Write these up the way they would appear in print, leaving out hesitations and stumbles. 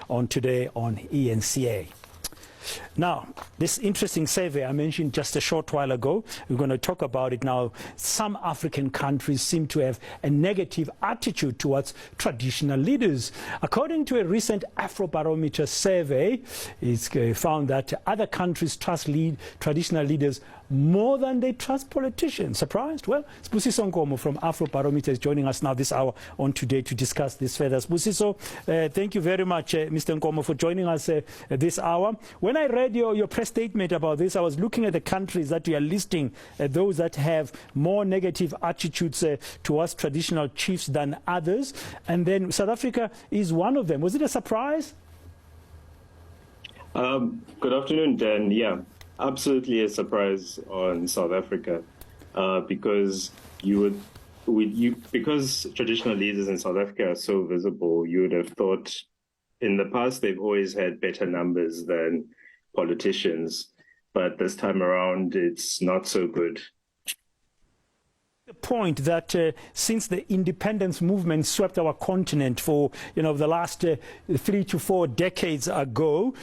on today on ENCA. Now, this interesting survey I mentioned just a short while ago, we're going to talk about it now. Some African countries seem to have a negative attitude towards traditional leaders. According to a recent Afrobarometer survey, it's found that other countries trust traditional leaders more than they trust politicians. Surprised? Well, Sibusiso Nkomo from Afrobarometer is joining us now this hour on Today to discuss this further. Sibusiso, thank you very much, Mr. Nkomo, for joining us this hour. When I read your press statement about this, I was looking at the countries that you are listing, those that have more negative attitudes towards traditional chiefs than others, and then South Africa is one of them. Was it a surprise? Good afternoon, Dan. Yeah. Absolutely a surprise on South Africa, because because traditional leaders in South Africa are so visible, you would have thought in the past they've always had better numbers than politicians, but this time around it's not so good. The point that since the independence movement swept our continent for the last 3 to 4 decades ago,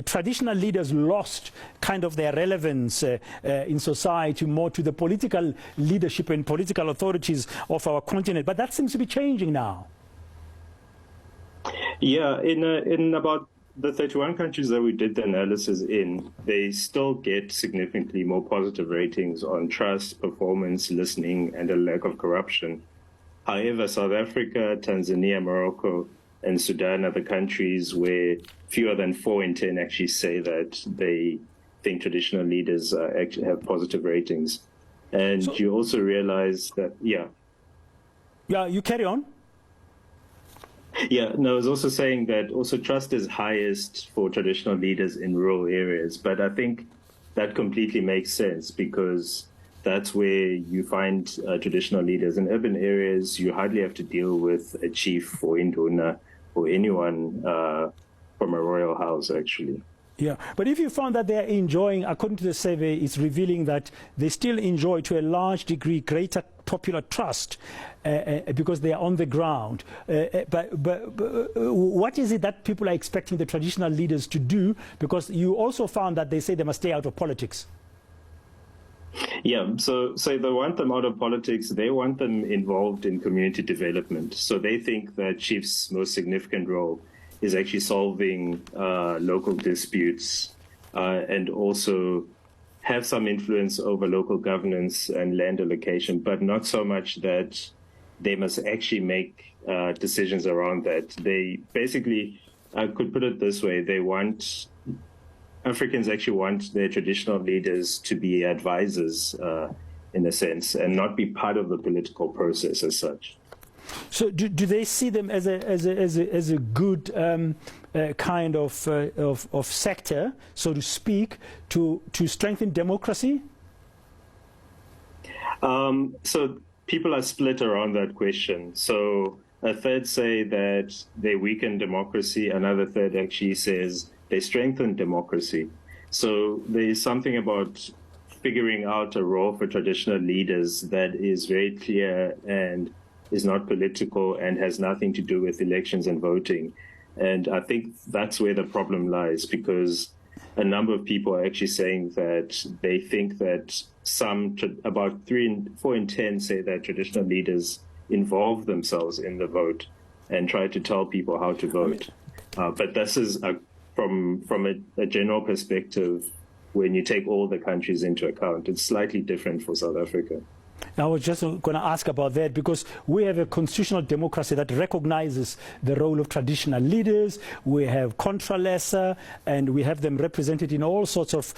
traditional leaders lost kind of their relevance in society more to the political leadership and political authorities of our continent. But that seems to be changing now. Yeah, in about the 31 countries that we did the analysis in, they still get significantly more positive ratings on trust, performance, listening, and a lack of corruption. However, South Africa, Tanzania, Morocco, and Sudan are the countries where fewer than 4 in 10 actually say that they think traditional leaders actually have positive ratings. And so, you also realize that, yeah, you carry on. Yeah, no, I was also saying that also trust is highest for traditional leaders in rural areas. But I think that completely makes sense because that's where you find traditional leaders. In urban areas, you hardly have to deal with a chief or induna or anyone from a royal house, actually. Yeah, but if you found that they're enjoying, according to the survey, it's revealing that they still enjoy to a large degree greater popular trust because they are on the ground. But what is it that people are expecting the traditional leaders to do? Because you also found that they say they must stay out of politics. Yeah, so they want them out of politics. They want them involved in community development. So they think that chiefs' most significant role is actually solving local disputes and also have some influence over local governance and land allocation, but not so much that they must actually make decisions around that. They basically, I could put it this way, Africans actually want their traditional leaders to be advisors in a sense and not be part of the political process as such. So do they see them as a good kind of sector, so to speak, to strengthen democracy? So people are split around that question. So a third say that they weaken democracy. Another third actually says they strengthen democracy. So there is something about figuring out a role for traditional leaders that is very clear and is not political and has nothing to do with elections and voting. And I think that's where the problem lies, because a number of people are actually saying that they think that about 4 in 10 say that traditional leaders involve themselves in the vote and try to tell people how to vote. But this is from a general perspective, when you take all the countries into account, it's slightly different for South Africa. I was just going to ask about that because we have a constitutional democracy that recognizes the role of traditional leaders. We have contra lesser, and we have them represented in all sorts of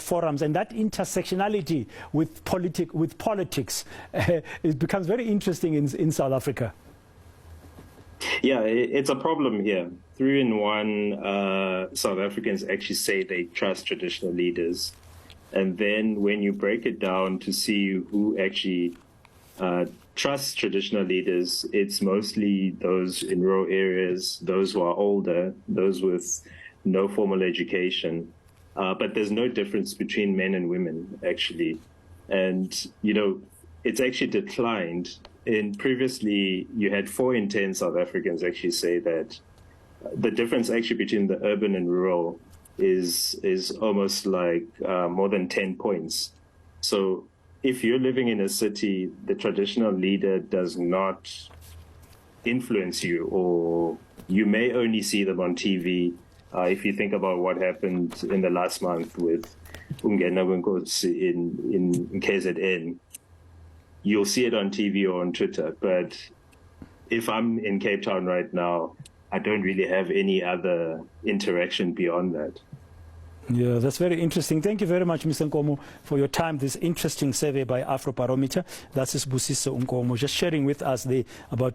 forums. And that intersectionality with politics it becomes very interesting in South Africa. Yeah, it's a problem here. 3 in 1 South Africans actually say they trust traditional leaders. And then when you break it down to see who actually trusts traditional leaders, it's mostly those in rural areas, those who are older, those with no formal education. But there's no difference between men and women, actually. And, it's actually declined. Previously, you had 4 in 10 South Africans actually say that the difference actually between the urban and rural is almost like more than 10 points. So if you're living in a city, the traditional leader does not influence you, or you may only see them on TV. If you think about what happened in the last month with Ungena Wenkosi in KZN, you'll see it on TV or on Twitter. But if I'm in Cape Town right now, I don't really have any other interaction beyond that. Yeah, that's very interesting. Thank you very much, Mr. Nkomo, for your time. This interesting survey by Afrobarometer. That's Sibusiso Nkomo, just sharing with us about